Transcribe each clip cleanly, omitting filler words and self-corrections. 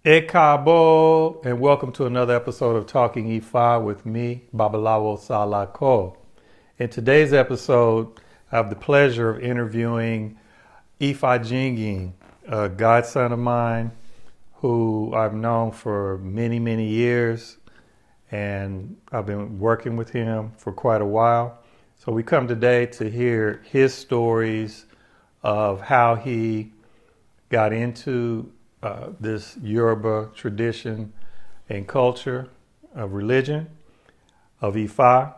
Ekabo, and welcome to another episode of Talking IFA with me, Babalawo Salako. In today's episode, I have the pleasure of interviewing Ifajingin, a godson of mine who I've known for many, many years, and I've been working with him for quite a while. So we come today to hear his stories of how he got into this Yoruba tradition and culture of religion, of Ifa,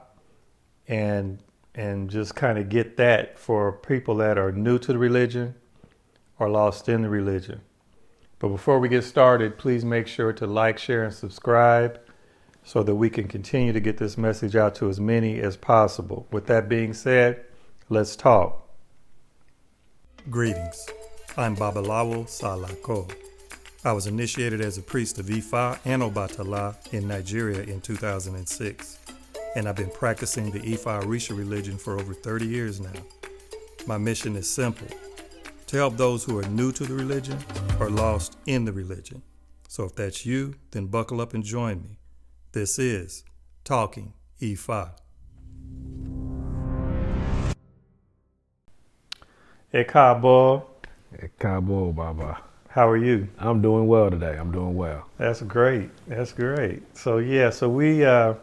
and just kind of get that for people that are new to the religion or lost in the religion. But before we get started, please make sure to like, share, and subscribe so that we can continue to get this message out to as many as possible. With that being said, let's talk. Greetings. I'm Babalawo Salako. I was initiated as a priest of Ifa and Obatala in Nigeria in 2006, and I've been practicing the Ifa Orisha religion for over 30 years now. My mission is simple: to help those who are new to the religion or lost in the religion. So if that's you, then buckle up and join me. This is Talking IFA. Ekabo. Cabo, Baba. How are you? I'm doing well today. I'm doing well. That's great. That's great. So we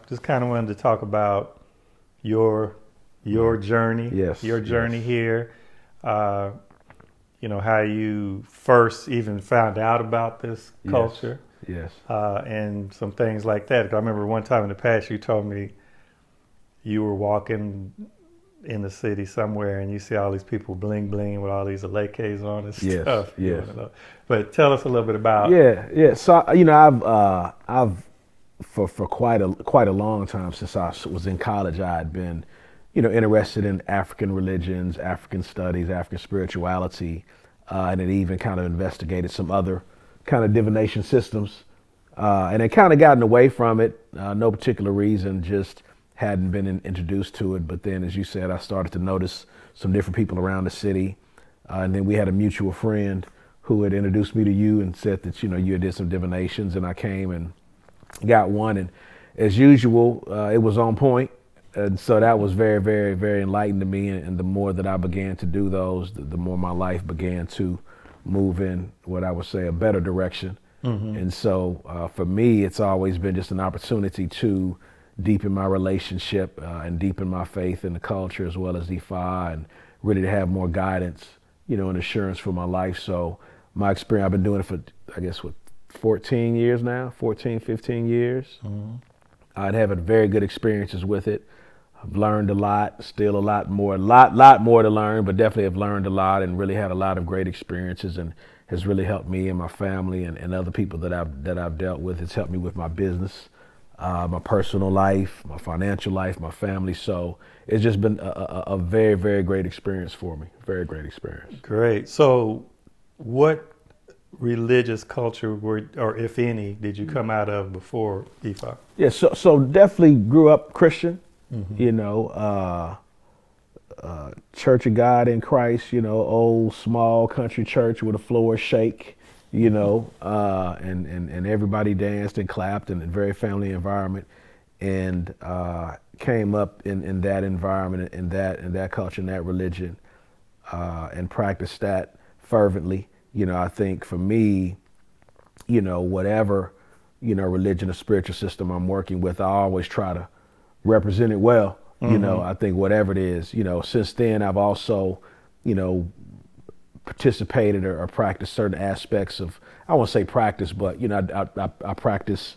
just kind of wanted to talk about your journey. Yes. Your journey here. How you first even found out about this culture. Yes. And some things like that. I remember one time in the past you told me you were walking in the city somewhere and you see all these people bling bling with all these alekes on and stuff. Yes. But tell us a little bit about. Yeah. So I've for quite a long time, since I was in college, I had been, interested in African religions, African studies, African spirituality, and it even kind of investigated some other kind of divination systems, and it kind of gotten away from it. No particular reason, just hadn't been introduced to it. But then, as you said, I started to notice some different people around the city. And then we had a mutual friend who had introduced me to you and said that, you had did some divinations, and I came and got one. And as usual, it was on point. And so that was very, very, very enlightening to me. And the more that I began to do those, the more my life began to move in what I would say a better direction. Mm-hmm. And so for me, it's always been just an opportunity to deepen my relationship and deepen my faith in the culture as well as Ifa, and really to have more guidance, and assurance for my life. So my experience, I've been doing it for, 15 years now. Mm-hmm. I'd had very good experiences with it. I've learned a lot, still a lot more to learn, but definitely have learned a lot and really had a lot of great experiences, and has really helped me and my family and other people that I've dealt with. It's helped me with my business, my personal life, my financial life, my family. So it's just been a very, very great experience for me. Very great experience. Great. So what religious culture or if any, did you come out of before Ifa? Yeah, so definitely grew up Christian, mm-hmm. Church of God in Christ, old small country church with a floor shake. And everybody danced and clapped, in a very family environment, and came up in that environment, in that culture, in that religion, and practiced that fervently. I think for me, whatever, religion or spiritual system I'm working with, I always try to represent it well. Mm-hmm. I think whatever it is, since then I've also, participated or practiced certain aspects of, I won't say practice, but I practice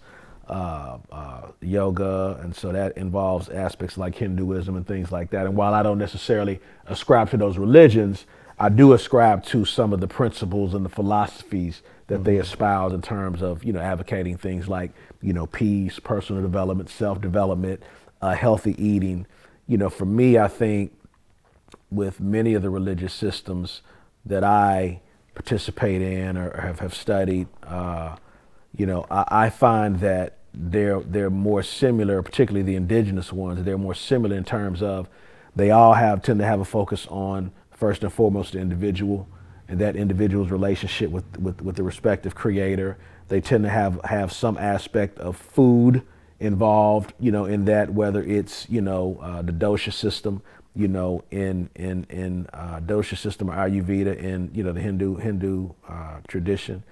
yoga, and so that involves aspects like Hinduism and things like that. And while I don't necessarily ascribe to those religions, I do ascribe to some of the principles and the philosophies that mm-hmm. they espouse in terms of advocating things like peace, personal development, self-development, healthy eating. For me, I think with many of the religious systems that I participate in or have studied, I find that they're more similar, particularly the indigenous ones. They're more similar in terms of they all tend to have a focus on, first and foremost, the individual and that individual's relationship with the respective creator, They tend to have some aspect of food involved, in that, whether it's, the dosha system, in dosha system or Ayurveda in, the Hindu tradition,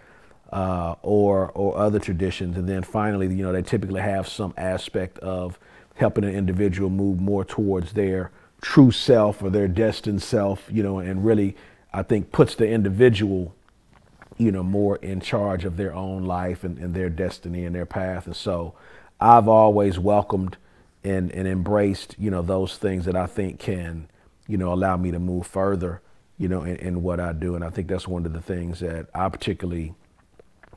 or other traditions. And then finally, they typically have some aspect of helping an individual move more towards their true self or their destined self, and really, I think, puts the individual, more in charge of their own life and their destiny and their path. And so I've always welcomed and embraced, those things that I think can, allow me to move further, in what I do. And I think that's one of the things that I particularly,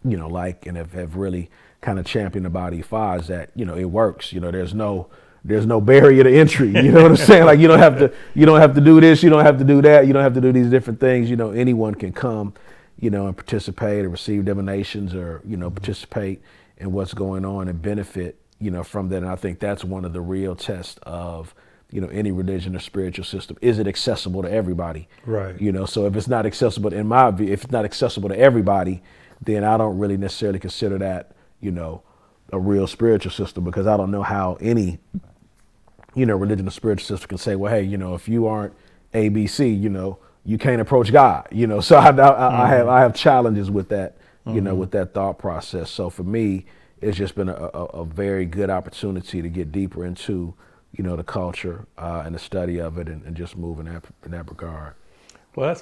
like and have really kind of championed about IFA is that, it works. There's no barrier to entry. You know what I'm saying? Like you don't have to do this, you don't have to do that, you don't have to do these different things. Anyone can come, and participate or receive divinations or, participate in what's going on and benefit, from that. And I think that's one of the real tests of, any religion or spiritual system. Is it accessible to everybody? Right. So if it's not accessible, in my view, if it's not accessible to everybody, then I don't really necessarily consider that, a real spiritual system, because I don't know how any, religion or spiritual system can say, well, hey, if you aren't ABC, you can't approach God, So I have challenges with that, with that thought process. So for me, it's just been a very good opportunity to get deeper into, the culture and the study of it, and just move in that regard. Well,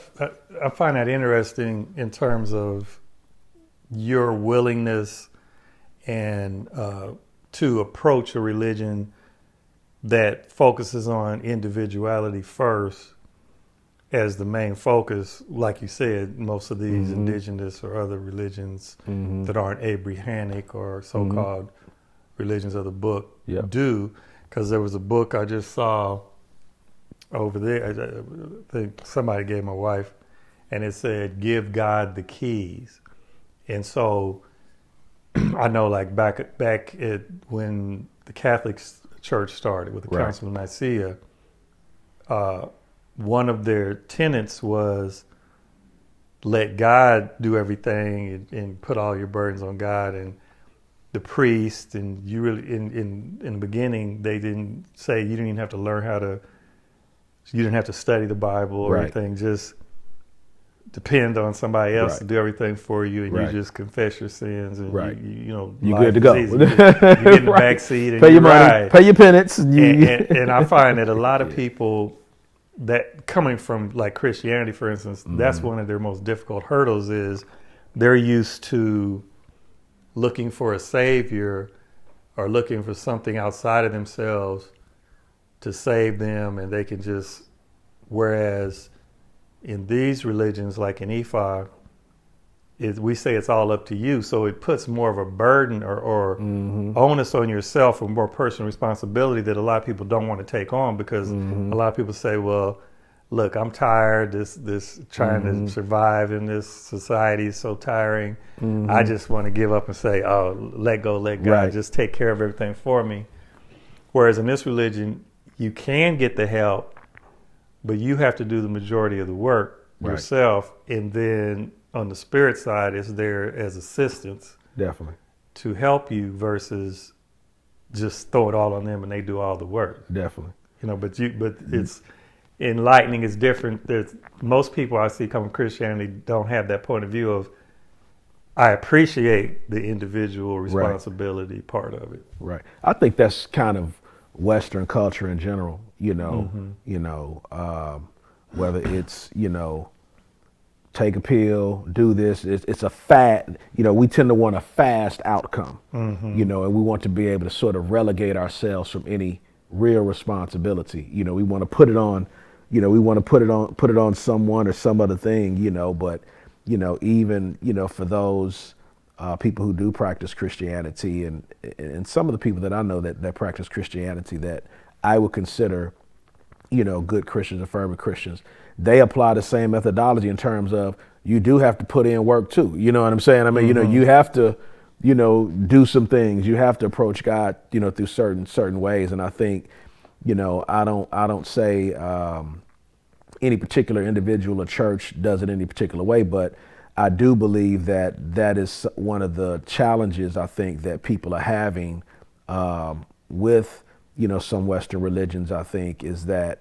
I find that interesting in terms of your willingness and to approach a religion that focuses on individuality first as the main focus. Like you said, most of these indigenous or other religions that aren't Abrahamic or so-called religions of the book do. Because there was a book I just saw over there, I think somebody gave my wife, and it said, "Give God the keys." And so I know, like back at when the Catholic Church started with the Council of Nicaea, one of their tenets was let God do everything and put all your burdens on God, and the priest, and you really in the beginning they didn't say you didn't even have to learn you didn't have to study the Bible or anything, just depend on somebody else to do everything for you, and you just confess your sins, and you're good to go. You get in the back seat and pay your money, money, pay your penance, and I find that a lot of people that coming from like Christianity, for instance, that's one of their most difficult hurdles. Is they're used to looking for a savior or looking for something outside of themselves to save them, and they can just, whereas in these religions, like in Ifa, we say it's all up to you. So it puts more of a burden or onus on yourself, or more personal responsibility that a lot of people don't want to take on, because a lot of people say, well, look, I'm tired. This trying to survive in this society is so tiring. I just want to give up and say, oh, let go, let God just take care of everything for me. Whereas in this religion, you can get the help, but you have to do the majority of the work yourself. And then on the spirit side, it's there as assistance. Definitely. To help you, versus just throw it all on them and they do all the work. Definitely. But it's enlightening is different. There's most people I see come from Christianity don't have that point of view of, I appreciate the individual responsibility part of it. Right. I think that's kind of Western culture in general, whether it's, take a pill, do this, it's a fad. We tend to want a fast outcome, and we want to be able to sort of relegate ourselves from any real responsibility. We want to put it on, put it on someone or some other thing, but, even, for those people who do practice Christianity, and some of the people that I know that practice Christianity that I would consider, good Christians, affirming Christians, they apply the same methodology in terms of you do have to put in work too. You know what I'm saying? I mean, you have to, do some things. You have to approach God, through certain ways. And I think, I don't say any particular individual or church does it any particular way, but I do believe that that is one of the challenges I think that people are having with, some Western religions. I think is that,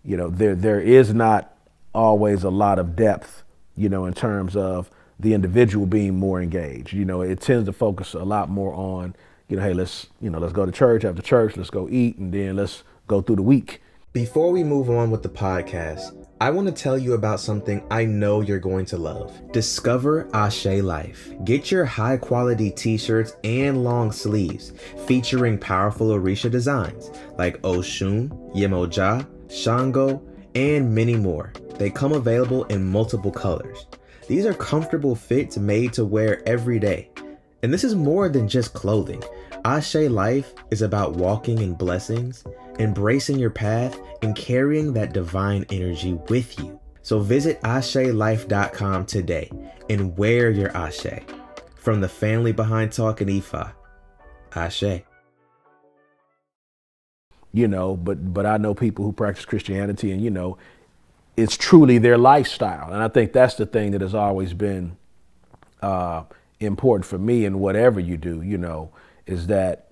there is not always a lot of depth, in terms of the individual being more engaged. It tends to focus a lot more on, hey, let's go to church, after church, let's go eat, and then let's go through the week. Before we move on with the podcast, I want to tell you about something I know you're going to love. Discover Ashe Life. Get your high quality t-shirts and long sleeves featuring powerful Orisha designs like Oshun, Yemoja, Shango, and many more. They come available in multiple colors. These are comfortable fits made to wear every day. And this is more than just clothing. Ashe Life is about walking in blessings, embracing your path, and carrying that divine energy with you. So visit AsheLife.com today and wear your Ashe. From the family behind TalkingIFA, Ashe. But I know people who practice Christianity, and it's truly their lifestyle. And I think that's the thing that has always been important for me in whatever you do, is that,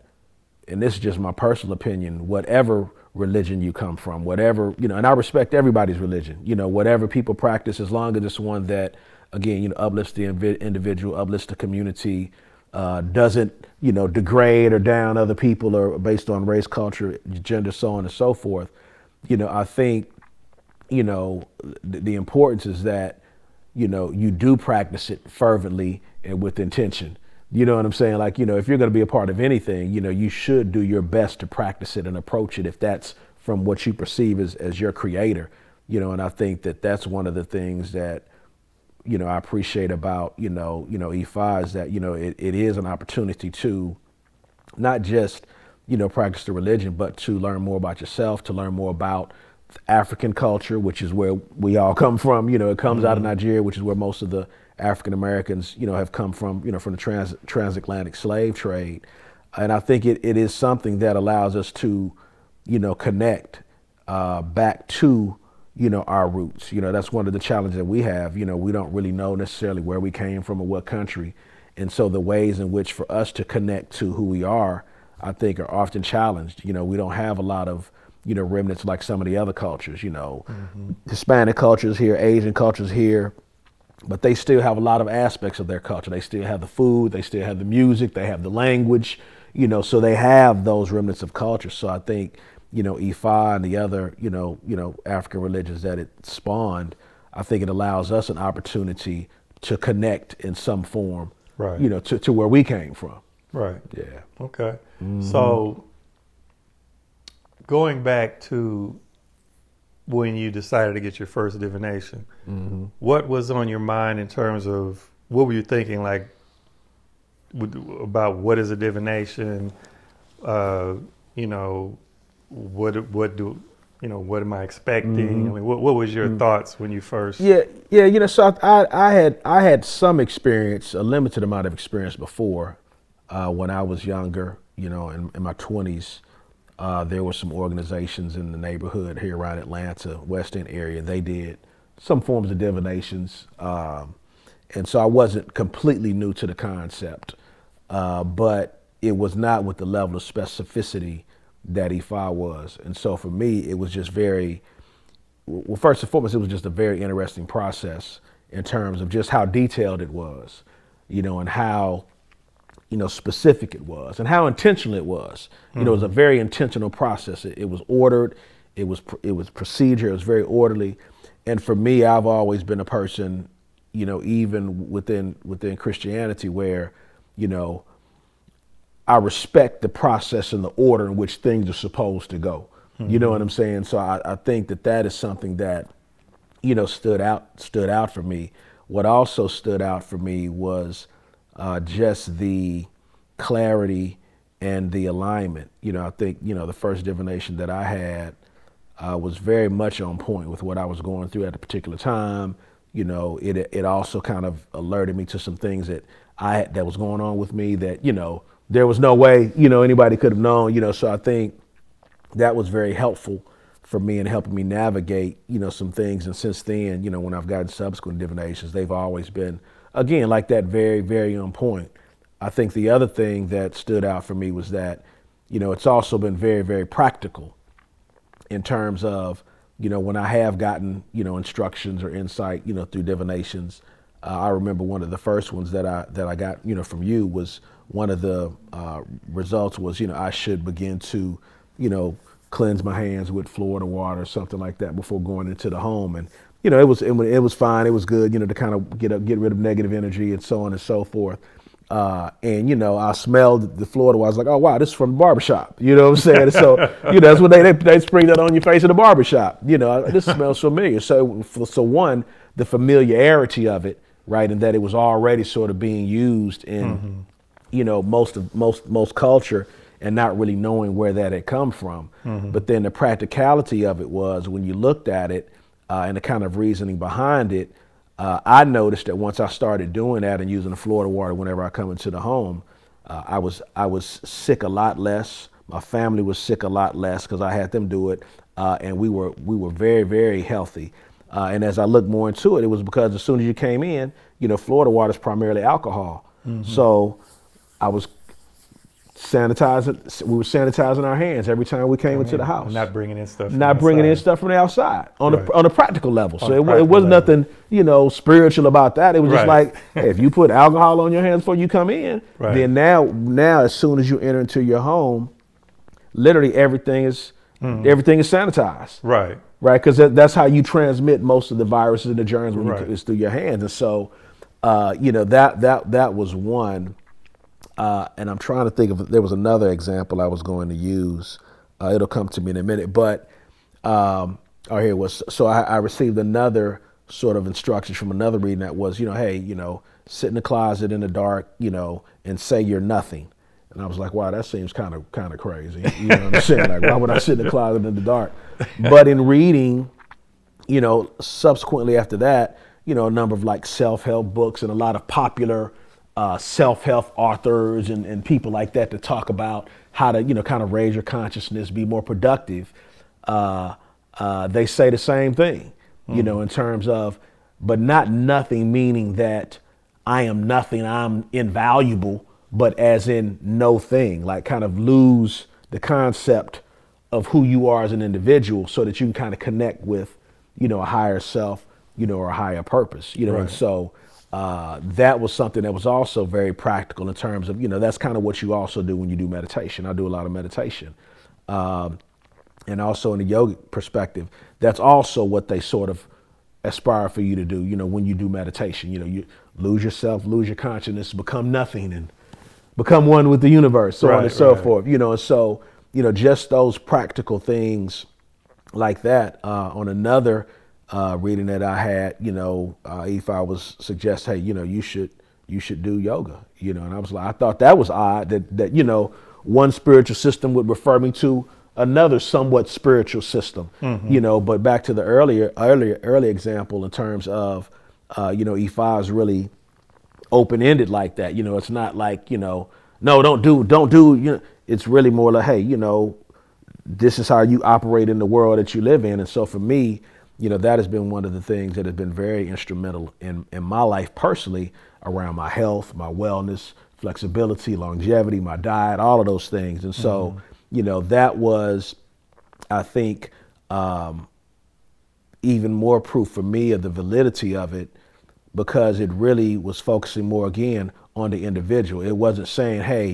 and this is just my personal opinion, whatever religion you come from, whatever, and I respect everybody's religion, whatever people practice, as long as it's one that, again, uplifts the individual, uplifts the community, doesn't, degrade or down other people or based on race, culture, gender, so on and so forth. I think, the importance is that, you do practice it fervently and with intention. You know what I'm saying? Like, if you're going to be a part of anything, you should do your best to practice it and approach it if that's from what you perceive as your creator, and I think that that's one of the things that, I appreciate about, IFA is that, it is an opportunity to not just, practice the religion, but to learn more about yourself, to learn more about African culture, which is where we all come from. It comes out of Nigeria, which is where most of the African Americans, have come from, from the transatlantic slave trade. And I think it is something that allows us to, connect back to, our roots. That's one of the challenges that we have. We don't really know necessarily where we came from or what country. And so the ways in which for us to connect to who we are, I think are often challenged. We don't have a lot of, remnants like some of the other cultures, Hispanic cultures here, Asian cultures here, but they still have a lot of aspects of their culture. They still have the food, they still have the music, they have the language, so they have those remnants of culture. So I think, Ifa and the other, African religions that it spawned, I think it allows us an opportunity to connect in some form, right, to where we came from. Right. Yeah. Okay. So going back to when you decided to get your first divination, what was on your mind in terms of what were you thinking, like about what is a divination? What am I expecting? I mean, what was your thoughts when you first? Yeah. So I had some experience, a limited amount of experience before, when I was younger. In my 20s. There were some organizations in the neighborhood here around Atlanta, West End area. They did some forms of divinations. And so I wasn't completely new to the concept, but it was not with the level of specificity that Ifa was. And so for me, it was just well, first and foremost, it was just a very interesting process in terms of just how detailed it was, and how, specific it was and how intentional it was. It was a very intentional process. It was ordered. It was procedure. It was very orderly. And for me, I've always been a person, even within Christianity where, I respect the process and the order in which things are supposed to go. You know what I'm saying? So I think that is something that, stood out for me. What also stood out for me was just the clarity and the alignment. I think, the first divination that I had was very much on point with what I was going through at a particular time. It also kind of alerted me to some things that was going on with me that, there was no way, anybody could have known, so I think that was very helpful for me in helping me navigate, some things. And since then, when I've gotten subsequent divinations, they've always been again, like that, very, very on point. I think the other thing that stood out for me was that, it's also been very, very practical in terms of, when I have gotten, instructions or insight, through divinations. I remember one of the first ones that I got, from you was one of the results was, I should begin to, cleanse my hands with Florida water or something like that before going into the home. And, it was fine. It was good, to kind of get rid of negative energy and so on and so forth. And, I smelled the Florida water. I was like, oh, wow, this is from the barbershop. You know what I'm saying? So, that's what they spray that on your face in the barbershop. This smells familiar. So one, the familiarity of it, right, and that it was already sort of being used in, most culture, and not really knowing where that had come from. But then the practicality of it was when you looked at it and the kind of reasoning behind it, I noticed that once I started doing that and using the Florida water whenever I come into the home, I was sick a lot less. My family was sick a lot less because I had them do it, and we were very, very healthy. And as I looked more into it, it was because as soon as you came in, Florida water is primarily alcohol. So I was we were sanitizing our hands every time we came into the house. Not bringing in stuff. From the outside on a practical level. So it level. wasn't nothing, spiritual about that. It was just like, hey, if you put alcohol on your hands before you come in, then now as soon as you enter into your home, literally everything is sanitized. Right. Because that's how you transmit most of the viruses and the germs is through your hands. And so, that was one. And I'm trying to think there was another example I was going to use. It'll come to me in a minute. But here it was. So I received another sort of instructions from another reading that was, hey, sit in the closet in the dark, and say you're nothing. And I was like, wow, that seems kind of crazy. You know what I'm saying? Like, why would I sit in the closet in the dark? But in reading, subsequently after that, a number of like self-help books and a lot of popular self-help authors and people like that to talk about how to, kind of raise your consciousness, be more productive. They say the same thing, in terms of, but not nothing meaning that I am nothing, I'm invaluable, but as in no thing, like kind of lose the concept of who you are as an individual so that you can kind of connect with, a higher self, or a higher purpose, and so that was something that was also very practical in terms of, that's kind of what you also do when you do meditation. I do a lot of meditation. And also in the yogic perspective, that's also what they sort of aspire for you to do, when you do meditation. You lose yourself, lose your consciousness, become nothing and become one with the universe, so on and so forth. And so, just those practical things like that. On another reading that I had, Ifa was suggest, hey, you should do yoga, and I was like, I thought that was odd that one spiritual system would refer me to another somewhat spiritual system, but back to the early example in terms of, Ifa is really open-ended like that. It's not like, no, don't do, it's really more like, hey, this is how you operate in the world that you live in. And so for me, that has been one of the things that has been very instrumental in my life personally around my health, my wellness, flexibility, longevity, my diet, all of those things. And so, that was, I think, even more proof for me of the validity of it, because it really was focusing more, again, on the individual. It wasn't saying, hey,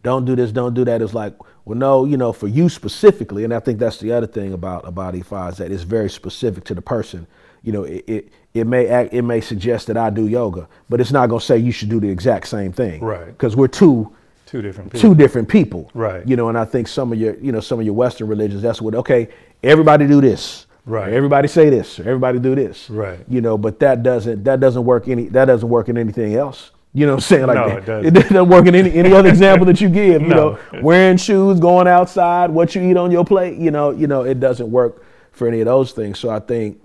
don't do this, don't do that. It's like, well, no, for you specifically, and I think that's the other thing about Ifa is that it's very specific to the person. It may suggest that I do yoga, but it's not going to say you should do the exact same thing. Right. Because we're two different people. Right. And I think some of your Western religions, that's what, okay, everybody do this. Right. Everybody say this. Everybody do this. Right. But that doesn't work in anything else. You know what I'm saying? Like no, it doesn't work in any other example that you give. Wearing shoes, going outside, what you eat on your plate. It doesn't work for any of those things. So I think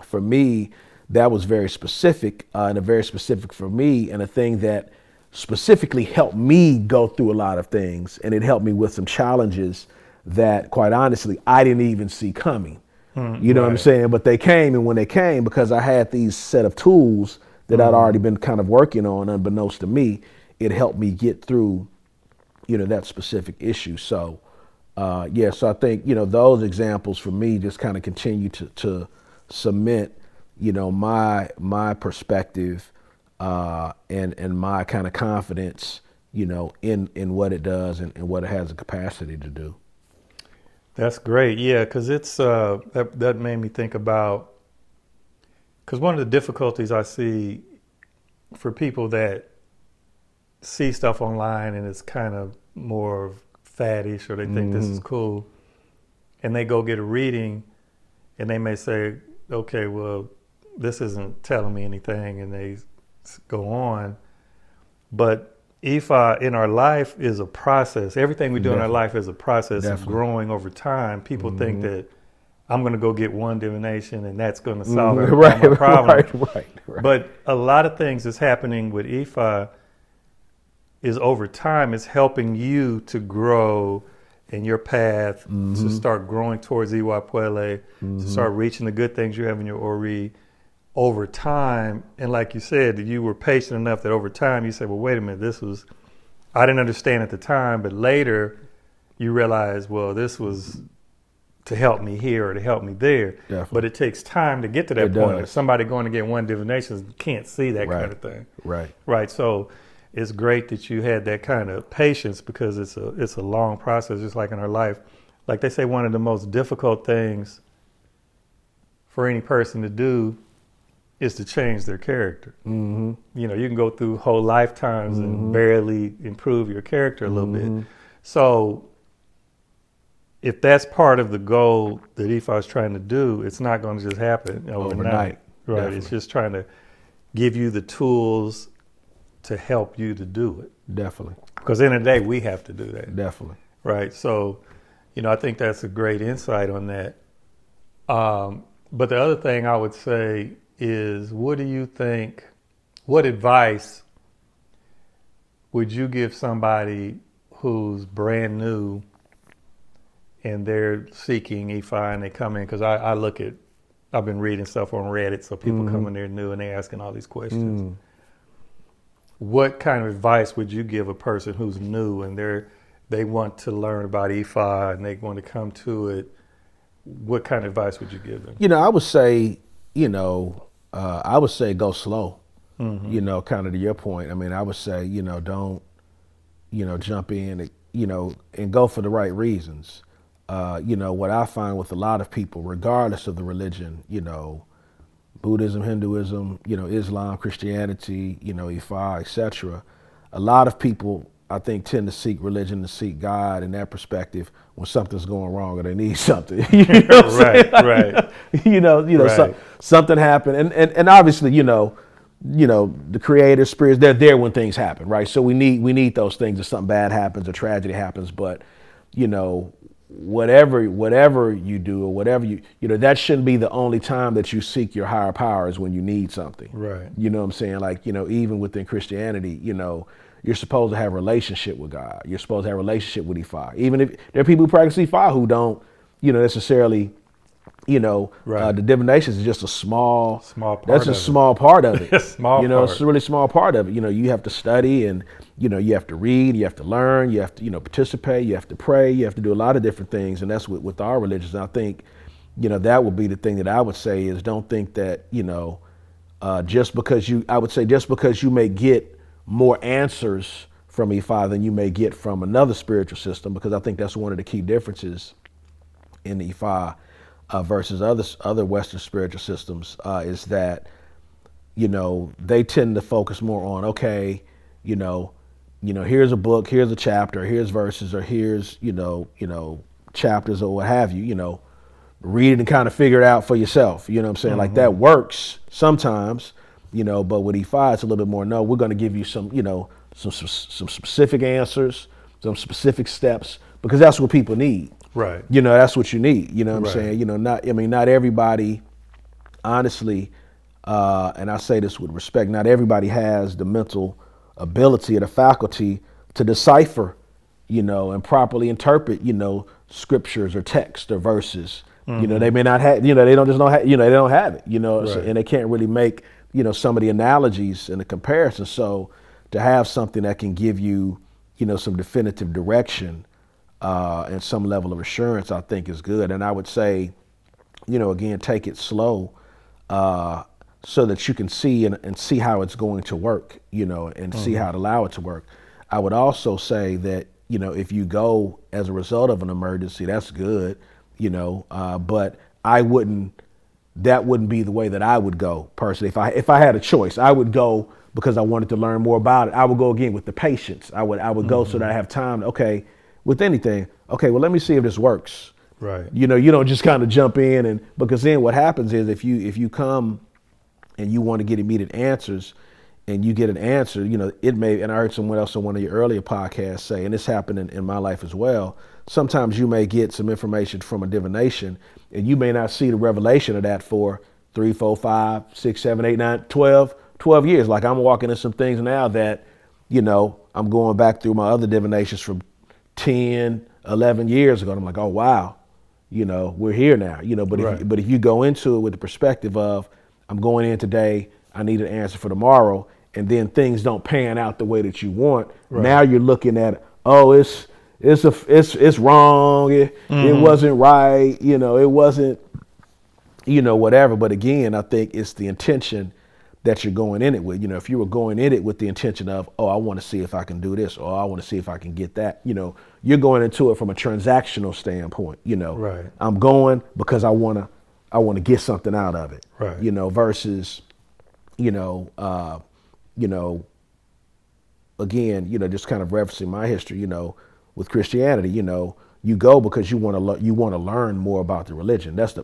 for me, that was very specific and a very specific for me, and a thing that specifically helped me go through a lot of things, and it helped me with some challenges that, quite honestly, I didn't even see coming. You know what I'm saying? But they came, and when they came, because I had these set of tools that I'd already been kind of working on, unbeknownst to me. It helped me get through, that specific issue. So, so I think, those examples for me just kind of continue to cement, my perspective and my kind of confidence, in what it does and what it has the capacity to do. That's great. Yeah, because it's that made me think about, because one of the difficulties I see for people that see stuff online and it's kind of more faddish, or they think this is cool, and they go get a reading and they may say, okay, well, this isn't telling me anything, and they go on. But Ifa in our life is a process. Everything we do in our life is a process of growing over time. People think that I'm going to go get one divination and that's going to solve my problem. Right. But a lot of things that's happening with Ifa is over time. It's helping you to grow in your path, to start growing towards Iwa to start reaching the good things you have in your Ori over time. And like you said, you were patient enough that over time you said, well, wait a minute, I didn't understand at the time, but later you realize, well, this was to help me here or to help me there. Definitely. But it takes time to get to that point. If somebody going to get one divination can't see that kind of thing. Right. So it's great that you had that kind of patience, because it's a long process, just like in our life. Like they say, one of the most difficult things for any person to do is to change their character. You can go through whole lifetimes and barely improve your character a little bit. So if that's part of the goal that Ifa is trying to do, it's not going to just happen overnight. Right. Definitely. It's just trying to give you the tools to help you to do it. Definitely. Because in the day, we have to do that. Definitely. Right. So, I think that's a great insight on that. But the other thing I would say is, what advice would you give somebody who's brand new and they're seeking Ifa and they come in? Because I've been reading stuff on Reddit, so people come in there new and they're asking all these questions. What kind of advice would you give a person who's new and they want to learn about Ifa and they want to come to it? What kind of advice would you give them? I would say, go slow, kind of to your point. I mean, I would say, don't, jump in, and go for the right reasons. What I find with a lot of people, regardless of the religion, Buddhism, Hinduism, Islam, Christianity, Ifa, etc. A lot of people, I think, tend to seek religion, to seek God in that perspective when something's going wrong or they need something. Right. Something happened, and obviously, the creator spirits, they're there when things happen, right? So we need those things if something bad happens or tragedy happens, but whatever you do or whatever that shouldn't be the only time that you seek your higher powers, when you need something. Right. You know what I'm saying? Like, even within Christianity, you're supposed to have a relationship with God. You're supposed to have a relationship with Ifa. Even if there are people who practice Ifa who don't, necessarily, the divination is just a small part. That's a small part of it. It's a really small part of it. You have to study, and you have to read, you have to learn, you have to participate, you have to pray, you have to do a lot of different things, and that's with our religions. And I think that would be the thing that I would say is, don't think that just because you may get more answers from Ifa than you may get from another spiritual system, because I think that's one of the key differences in Ifa versus other Western spiritual systems, is that they tend to focus more on, okay, here's a book, here's a chapter, here's verses, or here's chapters or what have you. Read it and kind of figure it out for yourself. You know what I'm saying? Like, that works sometimes, but with Ifa it's a little bit more, no, we're going to give you some specific answers, some specific steps, because that's what people need. Right. That's what you need. You know what I'm saying? Not everybody, honestly, and I say this with respect, not everybody has the mental ability or the faculty to decipher, and properly interpret, scriptures or text or verses. They may not have, they don't have it, so, and they can't really make, some of the analogies and the comparisons. So to have something that can give you, some definitive direction and some level of assurance, I think is good. And I would say, again, take it slow so that you can see and see how it's going to work, and see how to allow it to work. I would also say that, if you go as a result of an emergency, that's good, but that wouldn't be the way that I would go personally. If I had a choice, I would go because I wanted to learn more about it. I would go again with the patience. I would go so that I have time. Okay, with anything. Okay, well, let me see if this works. Right. You don't just kind of jump in because then what happens is if you come and you want to get immediate answers and you get an answer, it may, and I heard someone else on one of your earlier podcasts say, and this happened in my life as well, sometimes you may get some information from a divination and you may not see the revelation of that for 3, 4, 5, 6, 7, 8, 9, 12 years. Like I'm walking into some things now that, I'm going back through my other divinations from 10, 11 years ago. And I'm like, oh, wow, we're here now, but Right. If you go into it with the perspective of I'm going in today, I need an answer for tomorrow, and then things don't pan out the way that you want. Right. Now you're looking at, oh, it's wrong. It wasn't right. It wasn't, whatever. But again, I think it's the intention that you're going in it with. If you were going in it with the intention of, oh, I want to see if I can do this, or I want to see if I can get that, you're going into it from a transactional standpoint. Right. I'm going because I want to get something out of it. Right. Versus, again, just kind of referencing my history, with Christianity, you go because you want to learn more about the religion. That's the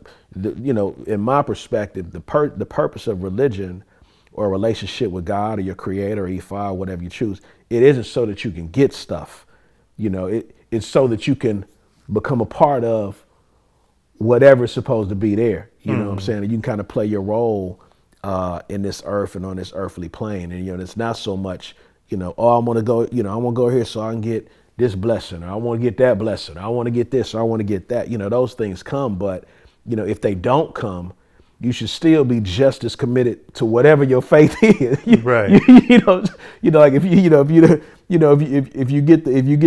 in my perspective, the purpose of religion or a relationship with God or your creator or Ifa, or whatever you choose, it isn't so that you can get stuff. It's so that you can become a part of whatever's supposed to be there. You know what I'm saying? And you can kind of play your role in this earth and on this earthly plane. And it's not so much, oh, I'm gonna go, I want to go here so I can get this blessing, or I want to get that blessing, or I want to get this, or I want to get that. Those things come, but if they don't come, you should still be just as committed to whatever your faith is. Right. Like if you get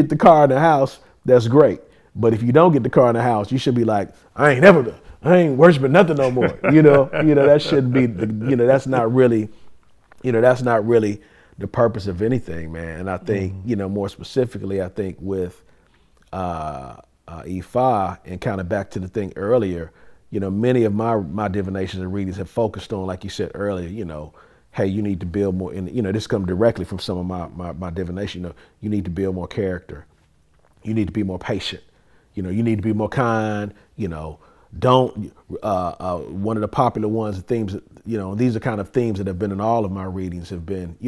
the car in the house, that's great. But if you don't get the car in the house, you should be like, I ain't worshiping nothing no more. That shouldn't be that's not really the purpose of anything, man. And I think, more specifically, I think with Ifa, and kind of back to the thing earlier, many of my divinations and readings have focused on, like you said earlier, hey, you need to build more, and this comes directly from some of my divination. You need to build more character. You need to be more patient. You need to be more kind. Don't one of the popular ones, the themes, these are kind of themes that have been in all of my readings have been,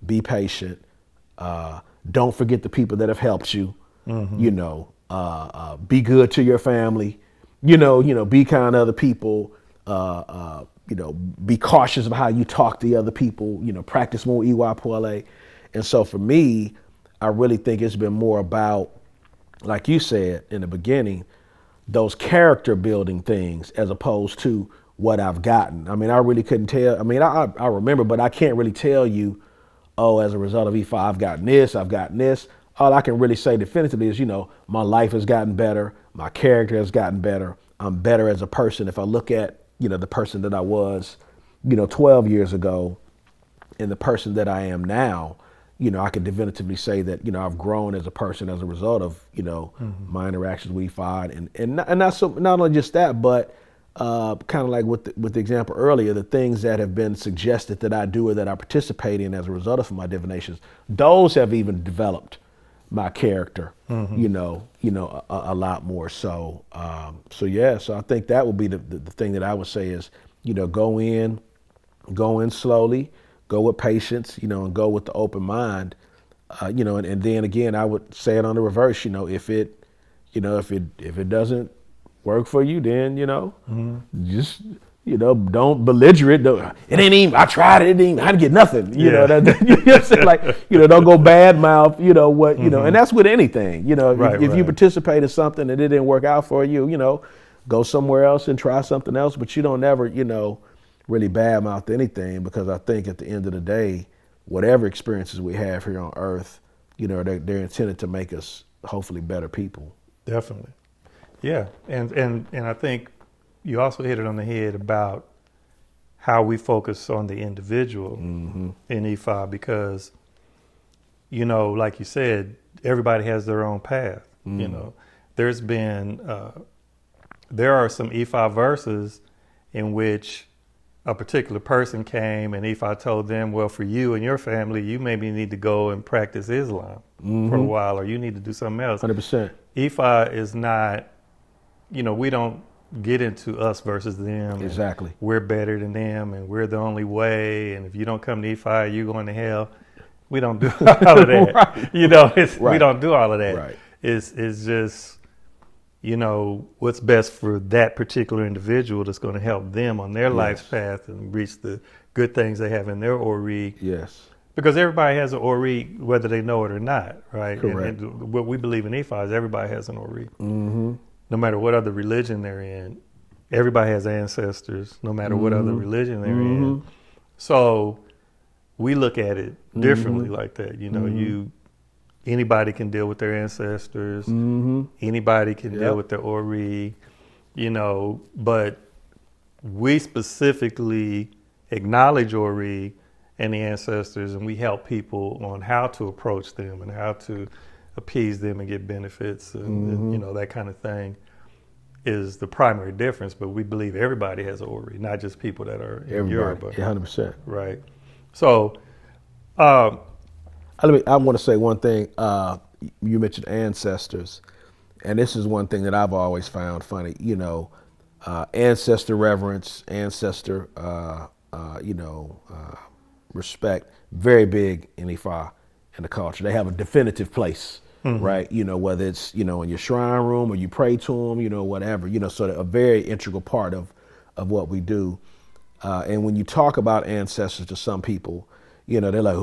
be patient. Don't forget the people that have helped you. Be good to your family. Be kind to other people. Be cautious of how you talk to other people. Practice more iwa puale. And so for me, I really think it's been more about, like you said in the beginning, those character building things as opposed to what I've gotten. I mean, I really couldn't tell. I mean, I remember, but I can't really tell you, oh, as a result of Ifa, I've gotten this. All I can really say definitively is, my life has gotten better. My character has gotten better. I'm better as a person. If I look at, the person that I was, 12 years ago and the person that I am now, I can definitively say that, I've grown as a person as a result of, my interactions with Ifa, and not only just that, but kind of like with the example earlier, the things that have been suggested that I do or that I participate in as a result of my divinations, those have even developed my character, a lot more. So, so I think that would be the thing that I would say is, go in slowly, go with patience, and go with the open mind, and then again, I would say it on the reverse, if it doesn't work for you, then, just, don't belliger it. It ain't even, I tried it, it ain't even, I didn't get nothing, don't go bad mouth, and that's with anything, if you participate in something and it didn't work out for you, go somewhere else and try something else, but you don't ever, really badmouth anything, because I think at the end of the day, whatever experiences we have here on earth, you know, they're intended to make us hopefully better people. Definitely. Yeah. And I think you also hit it on the head about how we focus on the individual in Ifa, because, you know, like you said, everybody has their own path. You know, there's been, there are some Ifa verses in which a particular person came and Ifa told them, well, for you and your family, you maybe need to go and practice Islam for a while, or you need to do something else. 100%. Ifa is not, you know, we don't get into us versus them. Exactly. We're better than them and we're the only way. And if you don't come to Ifa, you're going to hell. We don't do all of that. Right. You know, we don't do all of that. Right. It's just, you know, what's best for that particular individual that's going to help them on their life's path and reach the good things they have in their Ori. Yes. Because everybody has an Ori, whether they know it or not, right? Correct. And what we believe in Ifa is everybody has an Ori. No matter what other religion they're in, everybody has ancestors, no matter what other religion they're in. So we look at it differently like that. You know, anybody can deal with their ancestors. Anybody can deal with their Ori, you know, but we specifically acknowledge Ori and the ancestors, and we help people on how to approach them and how to appease them and get benefits and you know, that kind of thing is the primary difference. But we believe everybody has an Ori, not just people that are in Yoruba. 100%. Right. So I want to say one thing. You mentioned ancestors, and this is one thing that I've always found funny. You know, ancestor reverence, ancestor, respect, very big in Ifa and the culture. They have a definitive place, right? You know, whether it's, you know, in your shrine room or you pray to them, you know, whatever, you know, so a very integral part of what we do. And when you talk about ancestors to some people, you know, they're like,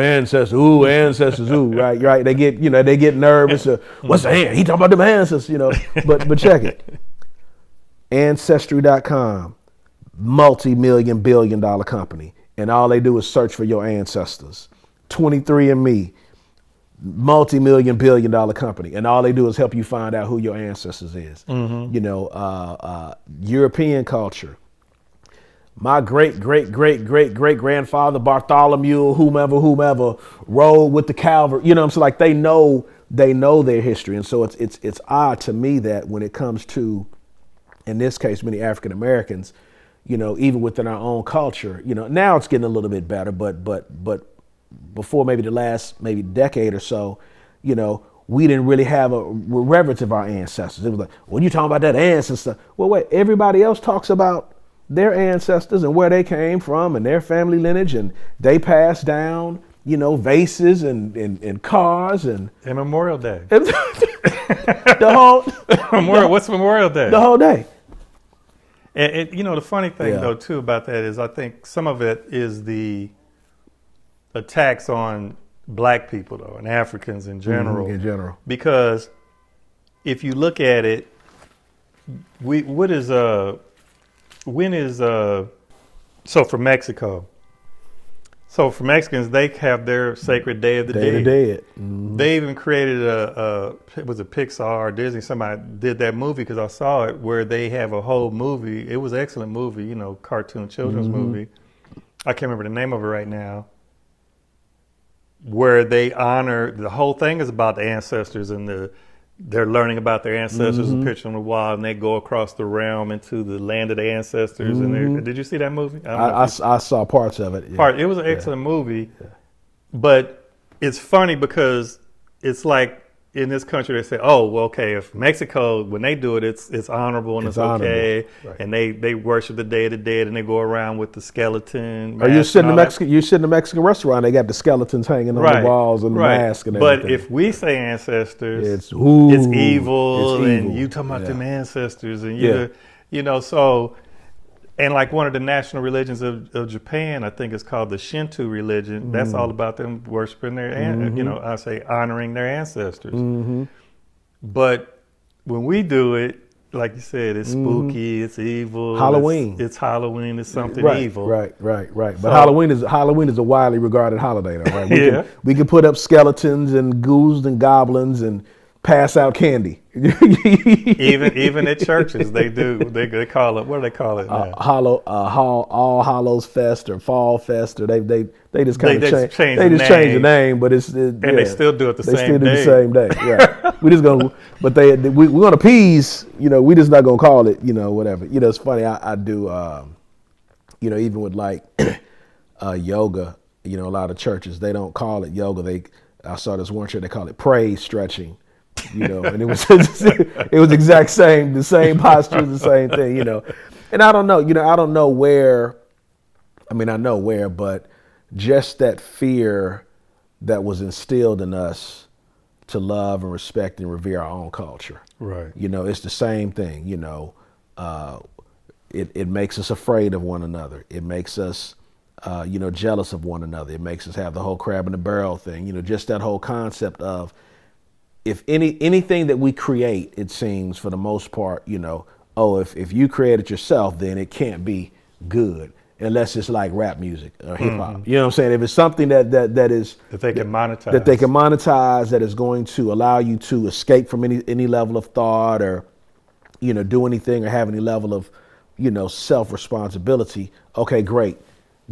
ancestors, right, right. They get, you know, they get nervous. What's the he talking about them ancestors, you know, but check it. Ancestry.com, multi-million, billion-dollar company. And all they do is search for your ancestors. 23andMe, multi-million, billion-dollar company. And all they do is help you find out who your ancestors is. You know, European culture. My great-great-great-great-great-grandfather, Bartholomew, whomever, rode with the Calvary. You know what I'm saying? Like they know their history. And so it's odd to me that when it comes to, in this case, many African Americans, you know, even within our own culture, you know, now it's getting a little bit better, but before maybe the last decade or so, you know, we didn't really have a reverence of our ancestors. It was like, when you talking about that ancestor, well, wait, everybody else talks about their ancestors and where they came from and their family lineage, and they passed down, you know, vases and cars and Memorial Day. The whole what's Memorial Day? The whole day. And you know, the funny thing though too about that is I think some of it is the attacks on Black people though and Africans in general. Because if you look at it, so for Mexico. So for Mexicans, they have their sacred Day of the Dead. They even created it was a Pixar or Disney, somebody did that movie because I saw it, where they have a whole movie. It was an excellent movie, you know, cartoon children's movie. I can't remember the name of it right now. Where they honor, the whole thing is about the ancestors and they're learning about their ancestors, a picture on the wall, and they go across the realm into the land of the ancestors. And did you see that movie? I saw parts of it. Yeah. It was an excellent movie, but it's funny because it's like in this country they say, oh, well, okay, if Mexico, when they do it, it's honorable and it's okay, right. And they worship the Day of the Dead and they go around with the skeleton. Or you sit in a Mexican restaurant, they got the skeletons hanging on the walls and the mask and everything. But if we say ancestors, it's evil, and you talking about them ancestors, and you know, so. And like one of the national religions of Japan, I think it's called the Shinto religion. That's all about them worshiping their, you know, honoring their ancestors. But when we do it, like you said, it's spooky, it's evil. Halloween. It's Halloween. It's something Right, evil. right. But So- Halloween is a widely regarded holiday, though, right? Yeah. We can put up skeletons and ghouls and goblins and pass out candy. Even at churches, they do. They call it. What do they call it now? All Hallows Fest or Fall Fest, or they just kind They of just change they the just change the name. name, but They still do it the they same still do day. the same day. Right. We just gonna, but we're gonna appease. We just not gonna call it. Whatever. It's funny. I do. Even with like yoga. A lot of churches, they don't call it yoga. I saw this one church, they call it praise stretching. And it was the same posture, the same thing. And I don't know. I don't know where. I mean, I know where, but just that fear that was instilled in us to love and respect and revere our own culture. Right. It's the same thing. It makes us afraid of one another. It makes us, jealous of one another. It makes us have the whole crab in the barrel thing. Just that whole concept of, if anything that we create, it seems for the most part, if you create it yourself, then it can't be good unless it's like rap music or hip hop. You know what I'm saying? If it's something that is That they can monetize. that they can monetize, that is going to allow you to escape from any level of thought, or do anything, or have any level of self-responsibility, okay, great,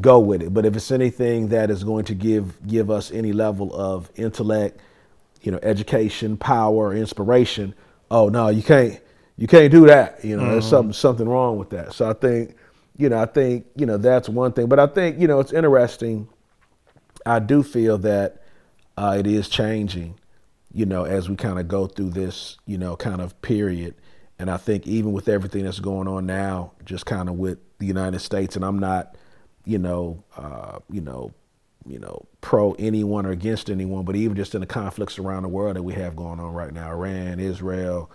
go with it. But if it's anything that is going to give us any level of intellect, education, power, inspiration, oh no, you can't do that. There's something wrong with that. So I think that's one thing. But I think it's interesting. I do feel that it is changing, as we kind of go through this, kind of period. And I think even with everything that's going on now, just kind of with the United States, and I'm not, pro anyone or against anyone, but even just in the conflicts around the world that we have going on right now, Iran, Israel,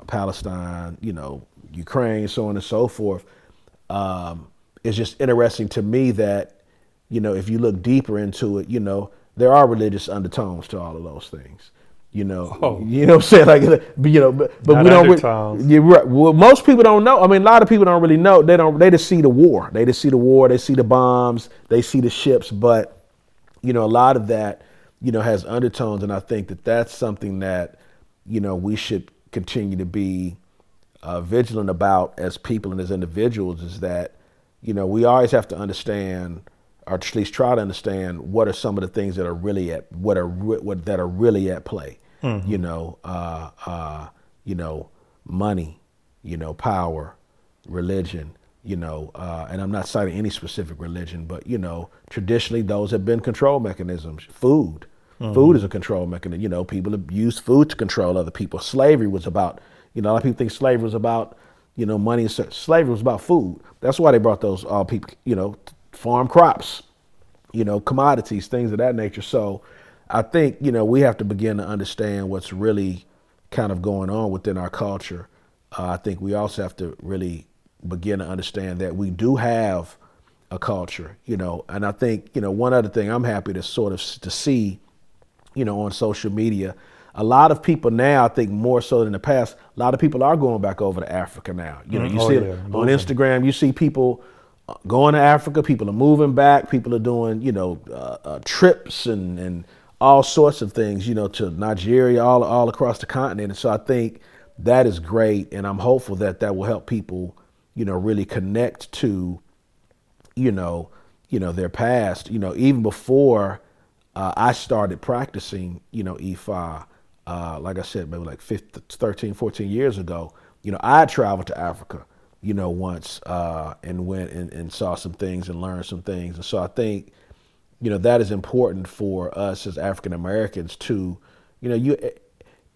Palestine, Ukraine, so on and so forth. It's just interesting to me that, if you look deeper into it, there are religious undertones to all of those things. You know what I'm saying? Like, but we don't. You're right. Well, most people don't know. I mean, a lot of people don't really know. They just see the war. They see the bombs. They see the ships. But a lot of that, has undertones, and I think that that's something that, we should continue to be vigilant about as people and as individuals. Is that, we always have to understand, or at least try to understand, what are some of the things that are really at play. Money, power, religion, and I'm not citing any specific religion, but traditionally those have been control mechanisms. Food is a control mechanism. People have used food to control other people. Slavery was about, a lot of people think slavery was about, money. Slavery was about food. That's why they brought those people, farm crops, commodities, things of that nature. So I think, we have to begin to understand what's really kind of going on within our culture. I think we also have to really begin to understand that we do have a culture, and I think, one other thing I'm happy to to see, on social media, a lot of people now, I think more so than in the past, a lot of people are going back over to Africa now. You see it on Instagram, you see people going to Africa, people are moving back, people are doing, trips and all sorts of things, to Nigeria, all across the continent. And so I think that is great. And I'm hopeful that will help people, really connect to, their past, even before I started practicing, Ifa, like I said, maybe like 13, 14 years ago, I traveled to Africa, once, and went and saw some things and learned some things. And so I think, that is important for us as African Americans to,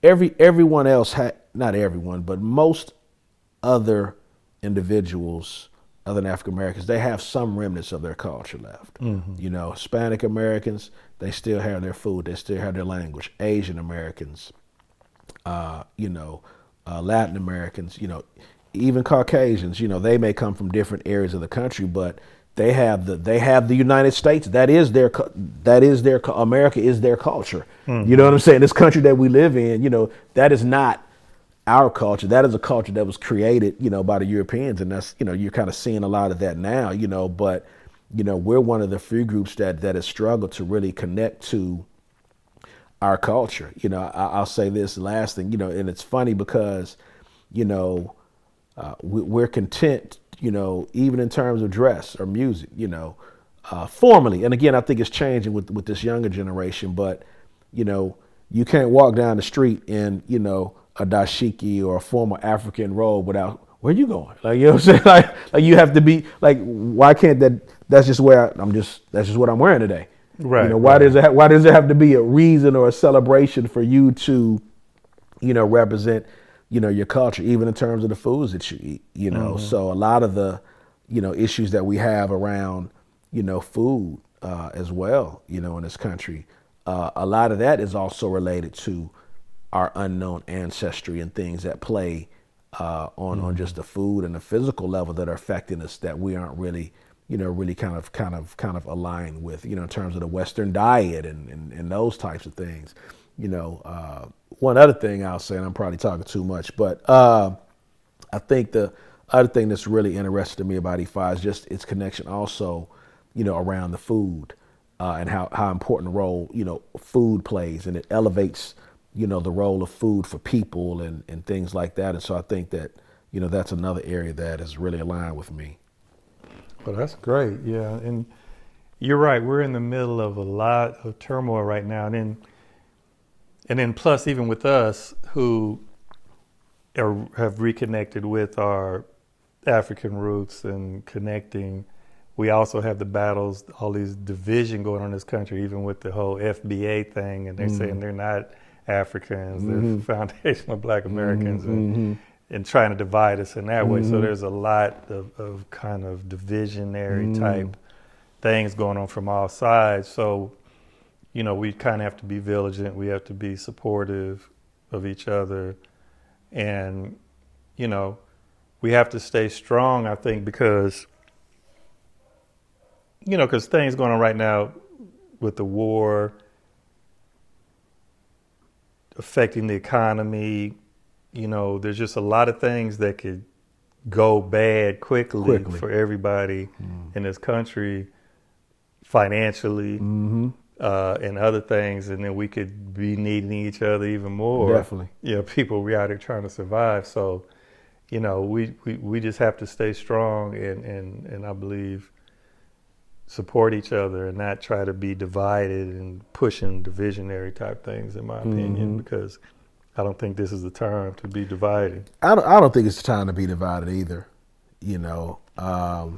everyone else not everyone, but most other individuals other than African Americans, they have some remnants of their culture left. Hispanic Americans, they still have their food, they still have their language. Asian Americans, Latin Americans, even Caucasians, they may come from different areas of the country, but they have the United States. That is their America is their culture. You know what I'm saying? This country that we live in, that is not our culture. That is a culture that was created, by the Europeans, and that's, you're kind of seeing a lot of that now, but, we're one of the few groups that has struggled to really connect to our culture. I'll say this last thing, and it's funny because, we're content, even in terms of dress or music, formally. And again, I think it's changing with this younger generation, but, you can't walk down the street in, a dashiki or a formal African robe without, where you going? Like, you know what I'm saying? Like you have to be like, why can't that's just where that's just what I'm wearing today. Right. Why does it have to be a reason or a celebration for you to, represent, your culture, even in terms of the foods that you eat, So a lot of the, issues that we have around, food as well, in this country, a lot of that is also related to our unknown ancestry and things that play on just the food and the physical level that are affecting us that we aren't really, really kind of aligned with, in terms of the Western diet and those types of things. One other thing I'll say, and I'm probably talking too much, but I think the other thing that's really interesting to me about Ifa is just its connection also, around the food and how important a role, food plays, and it elevates, the role of food for people and things like that. And so I think that, that's another area that is really aligned with me. Well, that's great. Yeah. And you're right. We're in the middle of a lot of turmoil right now. And then plus, even with us who have reconnected with our African roots and connecting, we also have the battles, all these division going on in this country, even with the whole FBA thing. And they're saying they're not Africans, they're foundational Black Americans, and trying to divide us in that way. So there's a lot of kind of divisionary type things going on from all sides. So, we kind of have to be vigilant. We have to be supportive of each other. And, we have to stay strong, I think, because things going on right now with the war, affecting the economy, there's just a lot of things that could go bad quickly. For everybody in this country, financially, and other things, and then we could be needing each other even more. Definitely. People we out here trying to survive. So, we just have to stay strong and I believe support each other and not try to be divided and pushing divisionary type things, in my opinion, because I don't think this is the time to be divided. I don't think it's the time to be divided either, and I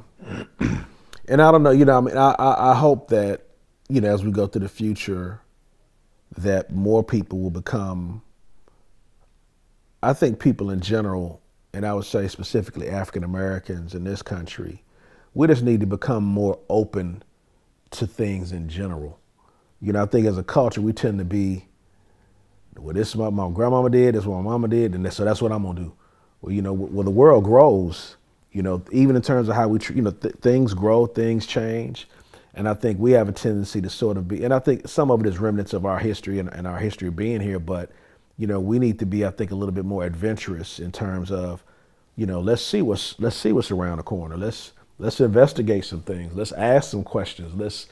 don't know, I hope that, as we go through the future, that more people will become, I think people in general, and I would say specifically African Americans in this country, we just need to become more open to things in general. I think as a culture, we tend to be, well, this is what my grandmama did, this is what my mama did, and so that's what I'm gonna do. Well, when the world grows, even in terms of how we, things grow, things change. And I think we have a tendency to sort of be, and I think some of it is remnants of our history and our history of being here, but, we need to be, I think, a little bit more adventurous in terms of, let's see what's around the corner. Let's investigate some things. Let's ask some questions. Let's,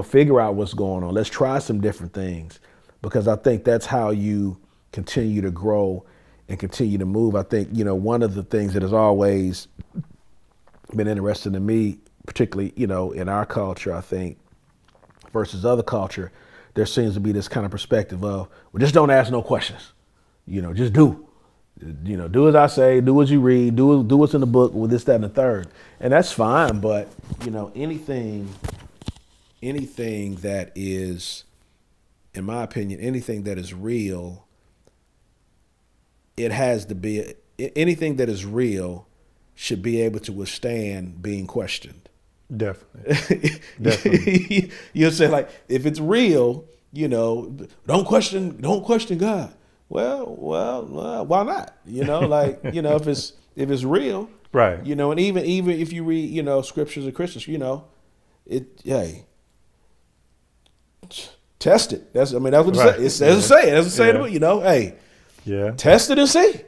figure out what's going on. Let's try some different things, because I think that's how you continue to grow and continue to move. I think, one of the things that has always been interesting to me, particularly, in our culture, I think, versus other culture, there seems to be this kind of perspective of, well, just don't ask no questions. Just do. Do as I say, do as you read, do what's in the book with this, that, and the third. And that's fine, but, anything that is, in my opinion, anything that is real, it has to be, anything that is real should be able to withstand being questioned. Definitely. You'll say, like, if it's real, don't question God. Well, why not? If it's real, right? And even if you read, scriptures of Christians, hey, test it. That's what it says. It doesn't say. Hey, Yeah. Test it and see.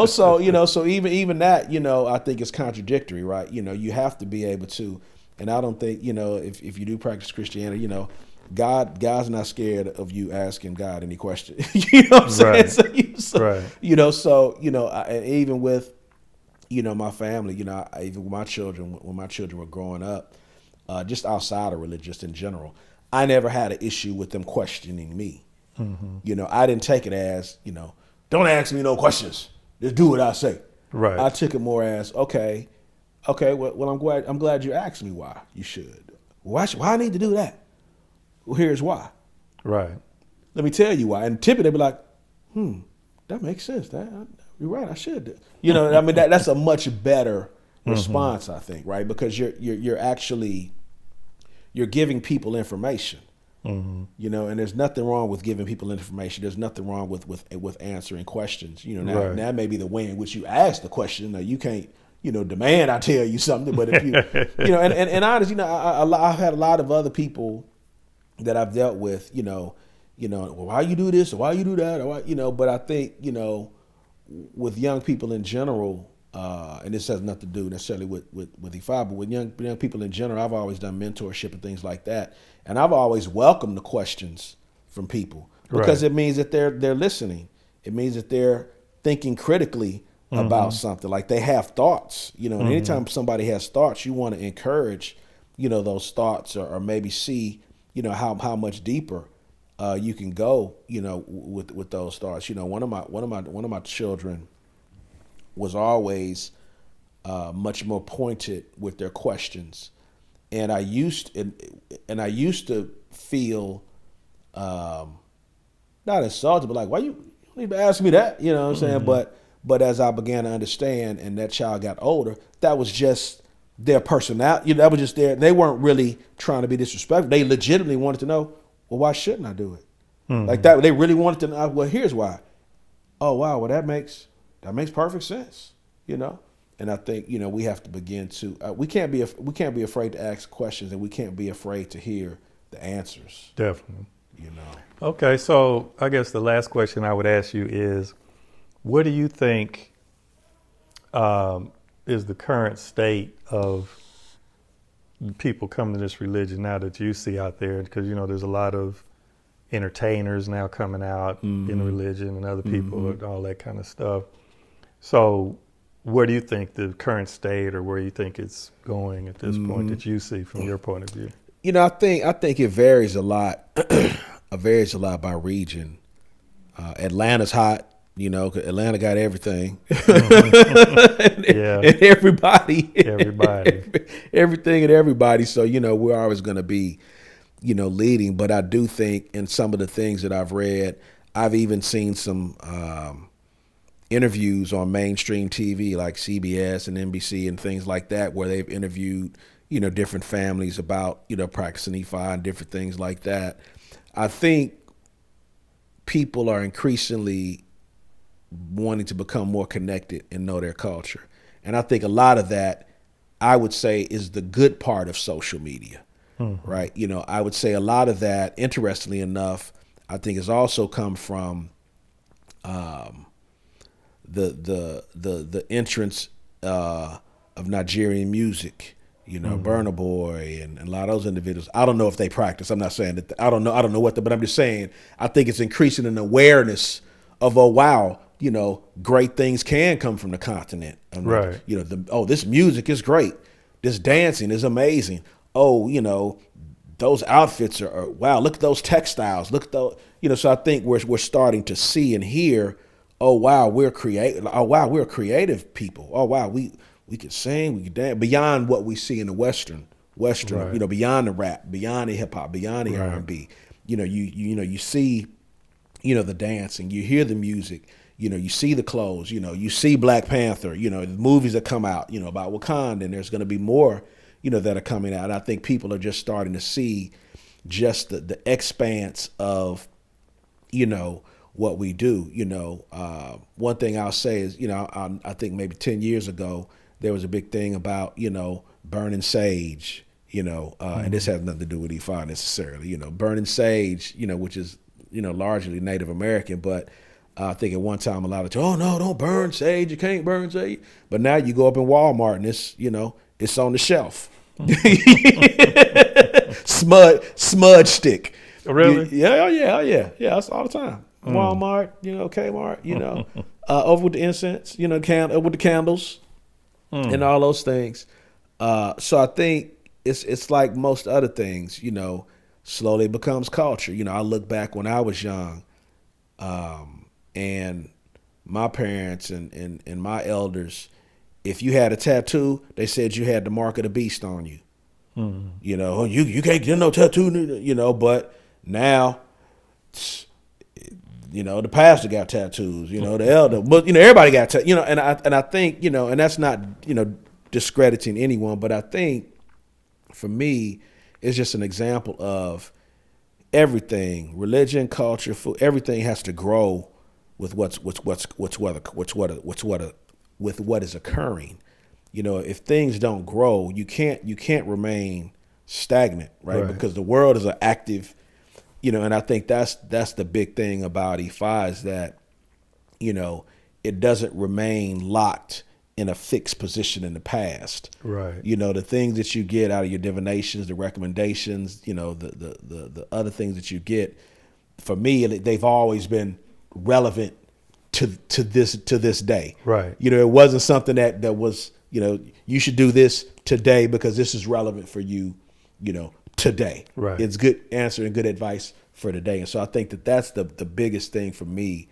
So even that, I think it's contradictory, right? You have to be able to, and I don't think, if you do practice Christianity, God's not scared of you asking God any question. You know what I'm saying? Right. And even with, my family, even with my children, when my children were growing up, just outside of religion, just in general, I never had an issue with them questioning me. Mm-hmm. I didn't take it as, don't ask me no questions. Just do what I say. Right. I took it more as, okay. Well, I'm glad you asked me why you should. Why I need to do that? Well, here's why. Right. Let me tell you why. And typically they'd be like, that makes sense. You're right. I should. That's a much better response, I think, right? Because you're actually giving people information. Mm-hmm. And there's nothing wrong with giving people information. There's nothing wrong with answering questions. Now may be the way in which you ask the question. Now you can't, demand I tell you something. But if you, and honestly, I've had a lot of other people that I've dealt with. Well, why you do this or why you do that or why, But I think with young people in general, and this has nothing to do necessarily with Ifá, but with young people in general, I've always done mentorship and things like that. And I've always welcomed the questions from people because it means that they're listening. It means that they're thinking critically about something. Like they have thoughts, and anytime somebody has thoughts, you want to encourage, those thoughts or maybe see, how much deeper you can go, with those thoughts. One of my children was always much more pointed with their questions. And I used to feel not insulted, but like, why you need to ask me that? You know what I'm saying? But as I began to understand, and that child got older, that was just their personality. That was just they weren't really trying to be disrespectful. They legitimately wanted to know, well, why shouldn't I do it? Like that. They really wanted to know. Well, here's why. Oh wow, well that makes perfect sense. And I think, we have to begin to, we can't be afraid to ask questions, and we can't be afraid to hear the answers. Definitely. Okay, so I guess the last question I would ask you is, what do you think is the current state of people coming to this religion now that you see out there? Because, there's a lot of entertainers now coming out in religion and other people and all that kind of stuff. So where do you think the current state, or where you think it's going at this point that you see from your point of view? I think it varies a lot. It varies a lot by region. Atlanta's hot, 'cause Atlanta got everything. And everybody. Everything and everybody. So, we're always going to be, leading. But I do think in some of the things that I've read, I've even seen some interviews on mainstream TV like CBS and NBC and things like that, where they've interviewed, different families about, practicing Ifá and different things like that. I think people are increasingly wanting to become more connected and know their culture. And I think a lot of that, I would say, is the good part of social media, right? I would say a lot of that, interestingly enough, I think has also come from the entrance of Nigerian music, Burna Boy and a lot of those individuals. I don't know if they practice. I'm not saying that. I don't know what, but I'm just saying I think it's increasing an awareness of, oh wow, great things can come from the continent. Right. This music is great. This dancing is amazing. Oh, those outfits are wow. Look at those textiles. Look at those. So I think we're starting to see and hear. Oh wow, we're creative. Oh wow, we're creative people. Oh wow, we can sing, we can dance beyond what we see in the Western, right. Beyond the rap, beyond the hip hop, beyond the R&B. You see, the dancing, you hear the music, you see the clothes, you see Black Panther, the movies that come out, about Wakanda, and there's going to be more, that are coming out. I think people are just starting to see just the expanse of, what we do. One thing I'll say is, I think maybe 10 years ago, there was a big thing about, burning sage, and this has nothing to do with Ifá necessarily, burning sage, which is, largely Native American, but I think at one time a lot of, oh no, don't burn sage. You can't burn sage. But now you go up in Walmart and it's, it's on the shelf. Smudge stick. Really? Yeah. That's all the time. Walmart, Kmart, over with the incense, with the candles and all those things. So I think it's like most other things, slowly it becomes culture. I look back when I was young, and my parents and my elders, if you had a tattoo, they said you had the mark of the beast on you. You can't get no tattoo, but now, the pastor got tattoos, the elder, but everybody got tattoos, and I think, and that's not, discrediting anyone, but I think for me, it's just an example of everything, religion, culture, food, everything has to grow with what is occurring. If things don't grow, you can't remain stagnant, right? Because the world is an active, and I think that's the big thing about Ifa is that, it doesn't remain locked in a fixed position in the past. Right. The things that you get out of your divinations, the recommendations, the other things that you get, for me, they've always been relevant to this day. Right. It wasn't something that was, you should do this today because this is relevant for you, today. Right. It's good answer and good advice for today. And so I think that's the biggest thing for me,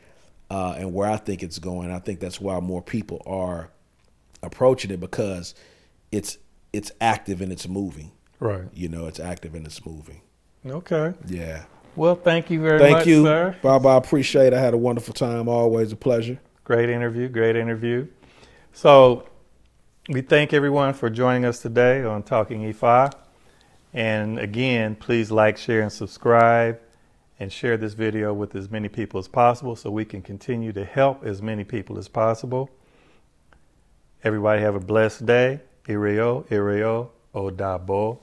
and where I think it's going. I think that's why more people are approaching it, because it's active and it's moving. Right. It's active and it's moving. Okay. Yeah. Well, thank you very much, Thank you, sir. Bob. I appreciate it. I had a wonderful time. Always a pleasure. Great interview. So we thank everyone for joining us today on Talking Ifa. And again, please like, share, and subscribe, and share this video with as many people as possible so we can continue to help as many people as possible. Everybody have a blessed day. Ireo, o dabo.